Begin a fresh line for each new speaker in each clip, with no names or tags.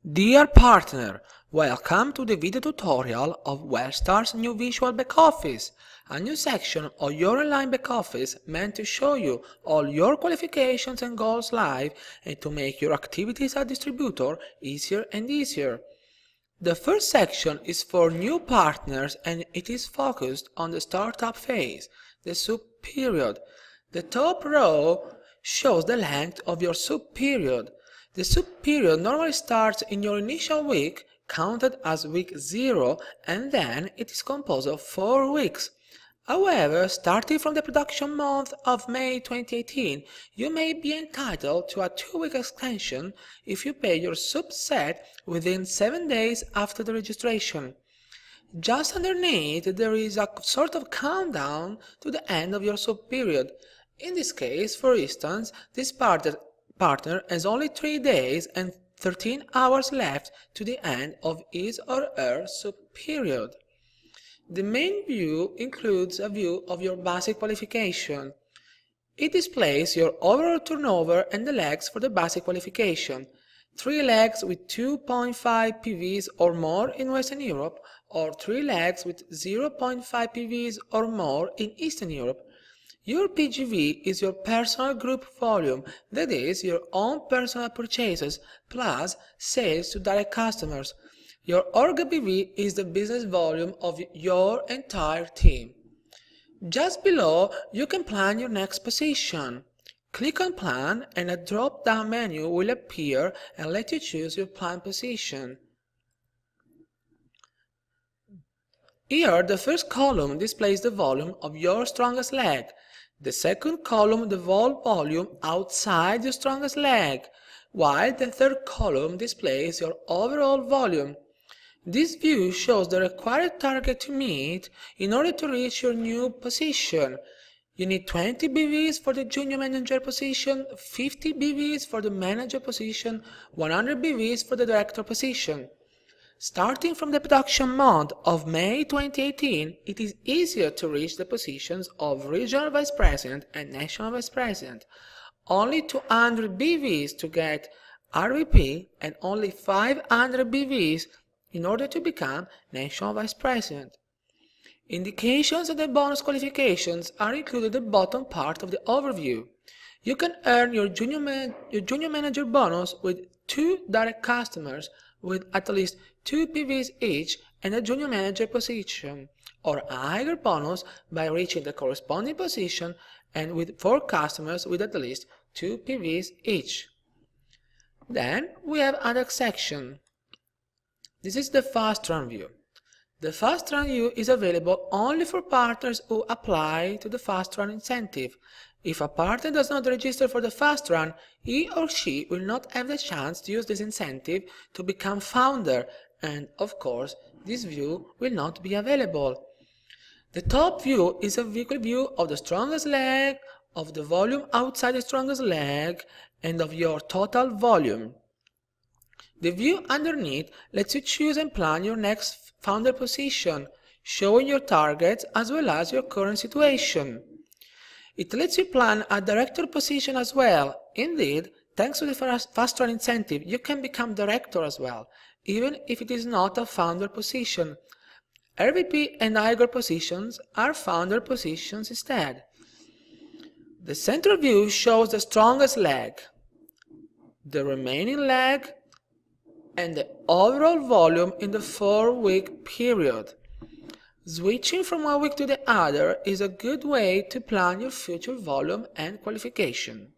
Dear partner, welcome to the video tutorial of WellStar's new Visual Backoffice, a new section of your online backoffice meant to show you all your qualifications and goals live and to make your activities as a distributor easier and easier. The first section is for new partners and it is focused on the startup phase, the sub period. The top row shows the length of your sub period. The sub period normally starts in your initial week, counted as week 0, and then it is composed of 4 weeks. However, starting from the production month of May 2018, you may be entitled to a 2-week extension if you pay your subset within 7 days after the registration. Just underneath, there is a sort of countdown to the end of your sub-period. In this case, for instance, this partner has only 3 days and 13 hours left to the end of his or her sub-period. The main view includes a view of your basic qualification. It displays your overall turnover and the legs for the basic qualification. 3 legs with 2.5 PVs or more in Western Europe, or 3 legs with 0.5 PVs or more in Eastern Europe. Your PGV is your personal group volume, that is, your own personal purchases plus sales to direct customers. Your Orga BV is the business volume of your entire team. Just below, you can plan your next position. Click on Plan and a drop-down menu will appear and let you choose your planned position. Here, the first column displays the volume of your strongest leg. The second column the volume outside your strongest leg, while the third column displays your overall volume. This view shows the required target to meet in order to reach your new position. You need 20 BVs for the junior manager position, 50 BVs for the manager position, 100 BVs for the director position. Starting from the production month of May 2018, it is easier to reach the positions of regional vice president and national vice president. Only 200 BVs to get RVP and only 500 BVs in order to become national vice president. Indications of the bonus qualifications are included at the bottom part of the overview. You can earn your junior manager bonus with 2 direct customers with at least 2 PVs each and a junior manager position, or a higher bonus by reaching the corresponding position and with 4 customers with at least 2 PVs each. Then we have other section. This is the fast run view. The fast run view is available only for partners who apply to the fast run incentive. If a partner does not register for the fast run, he or she will not have the chance to use this incentive to become founder, and of course, this view will not be available. The top view is a view of the strongest leg, of the volume outside the strongest leg, and of your total volume. The view underneath lets you choose and plan your next founder position, showing your targets as well as your current situation. It lets you plan a director position as well. Indeed, thanks to the fast run incentive, you can become director as well, even if it is not a founder position. RVP and higher positions are founder positions instead. The central view shows the strongest leg, the remaining leg, and the overall volume in the 4-week period. Switching from one week to the other is a good way to plan your future volume and qualification.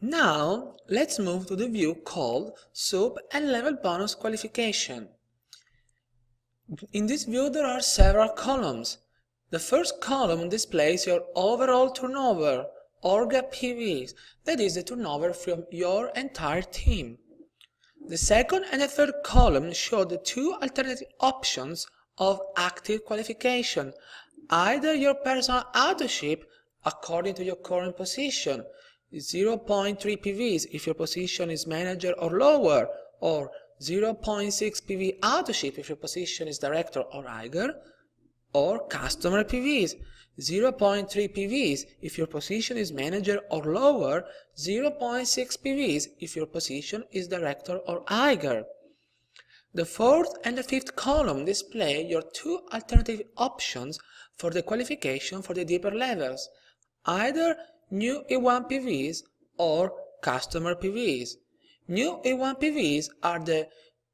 Now, let's move to the view called Sub and Level Bonus Qualification. In this view, there are several columns. The first column displays your overall turnover, Orga PVs, that is the turnover from your entire team. The second and the third column show the 2 alternative options of active qualification, either your personal authorship according to your current position, 0.3 PVs if your position is manager or lower, or 0.6 PV authorship if your position is director or higher, or customer PVs, 0.3 PVs if your position is manager or lower, 0.6 PVs if your position is director or higher. The fourth and the fifth column display your two alternative options for the qualification for the deeper levels, either new E1 PVs or customer PVs. New E1 PVs are the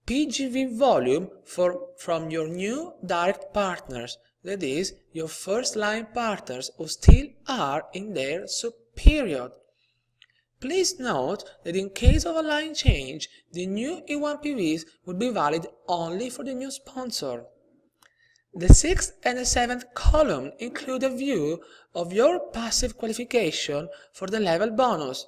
PGV volume from your new direct partners, that is, your first-line partners who still are in their sub period. Please note that in case of a line change, the new E1 PVs would be valid only for the new sponsor. The sixth and the seventh column include a view of your passive qualification for the level bonus.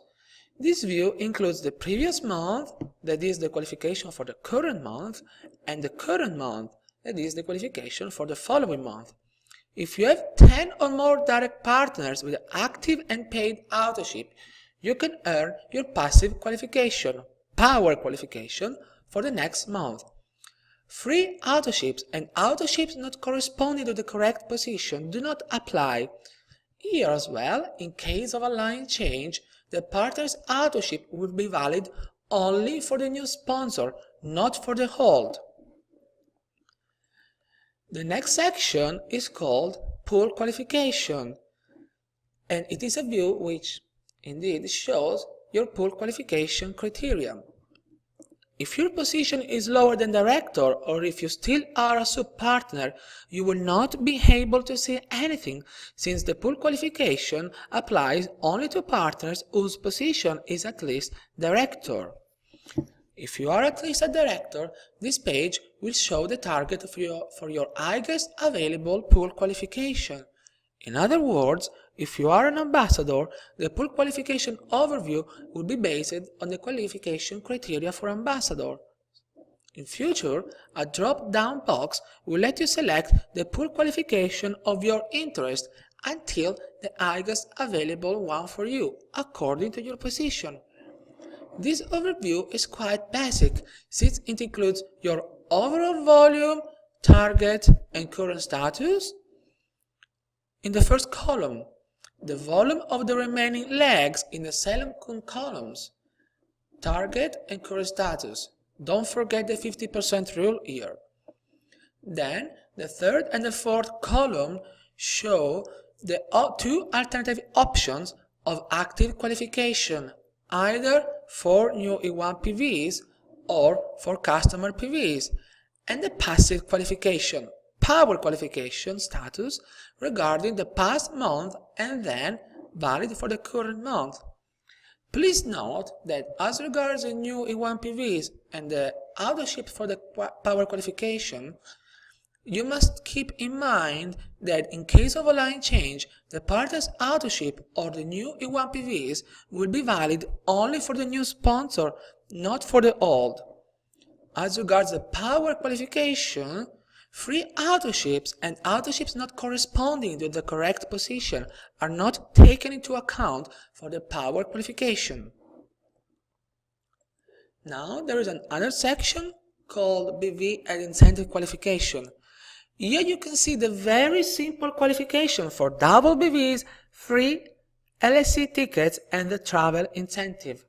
This view includes the previous month, that is the qualification for the current month, and the current month, that is the qualification for the following month. If you have 10 or more direct partners with active and paid autoship, you can earn your passive qualification, power qualification, for the next month. Free autoships and autoships not corresponding to the correct position do not apply. Here as well, in case of a line change, the partner's autoship will be valid only for the new sponsor, not for the old. The next section is called pool qualification, and it is a view which indeed shows your pool qualification criteria. If your position is lower than director, or if you still are a sub-partner, you will not be able to see anything, since the pool qualification applies only to partners whose position is at least director. If you are at least a director, this page will show the target for your highest available pool qualification. In other words, if you are an ambassador, the pool qualification overview will be based on the qualification criteria for ambassador. In future, a drop-down box will let you select the pool qualification of your interest until the highest available one for you, according to your position. This overview is quite basic, since it includes your overall volume, target, and current status. In the first column, the volume of the remaining legs in the second columns, target and current status. Don't forget the 50% rule here. Then, the third and the fourth column show the two alternative options of active qualification, either for new E1 PVs or for customer PVs, and the passive qualification, power qualification status regarding the past month and then valid for the current month. Please note that as regards the new E1 PVs and the autoship for the power qualification, you must keep in mind that in case of a line change, the partner's autoship or the new E1 PVs will be valid only for the new sponsor, not for the old. As regards the power qualification, free autoships and autoships not corresponding to the correct position are not taken into account for the power qualification. Now there is another section called BV and incentive qualification. Here you can see the very simple qualification for double BVs, free LSC tickets, and the travel incentive.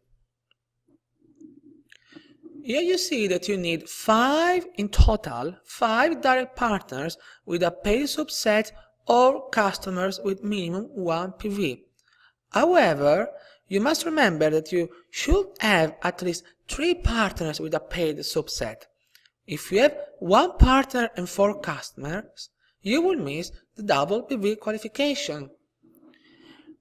Here you see that you need 5 direct partners with a paid subset or customers with minimum 1 PV. However, you must remember that you should have at least 3 partners with a paid subset. If you have 1 partner and 4 customers, you will miss the double PV qualification.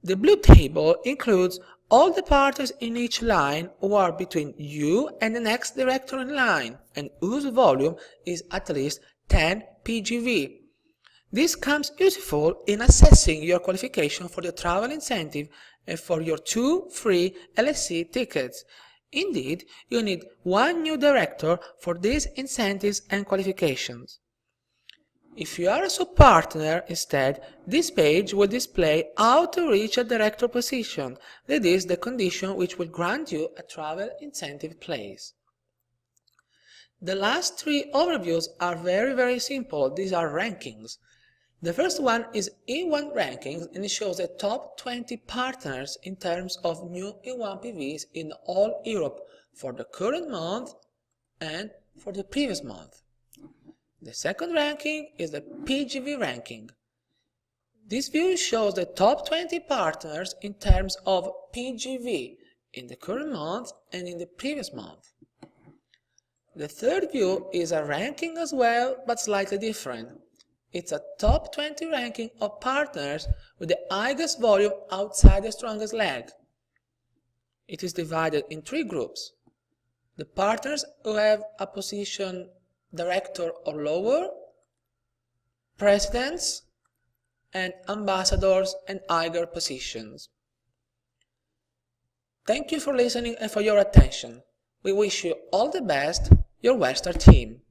The blue table includes all the partners in each line who are between you and the next director in line and whose volume is at least 10 PGV. This comes useful in assessing your qualification for the travel incentive and for your 2 free LSC tickets. Indeed, you need 1 new director for these incentives and qualifications. If you are a sub-partner, instead, this page will display how to reach a director position, that is, the condition which will grant you a travel incentive place. The last 3 overviews are very simple. These are rankings. The first one is E1 rankings, and it shows the top 20 partners in terms of new E1 PVs in all Europe for the current month and for the previous month. The second ranking is the PGV ranking. This view shows the top 20 partners in terms of PGV in the current month and in the previous month. The third view is a ranking as well, but slightly different. It's a top 20 ranking of partners with the highest volume outside the strongest leg. It is divided in 3 groups. The partners who have a position director or lower, presidents, and ambassadors and higher positions. Thank you for listening and for your attention. We wish you all the best, your WellStar team.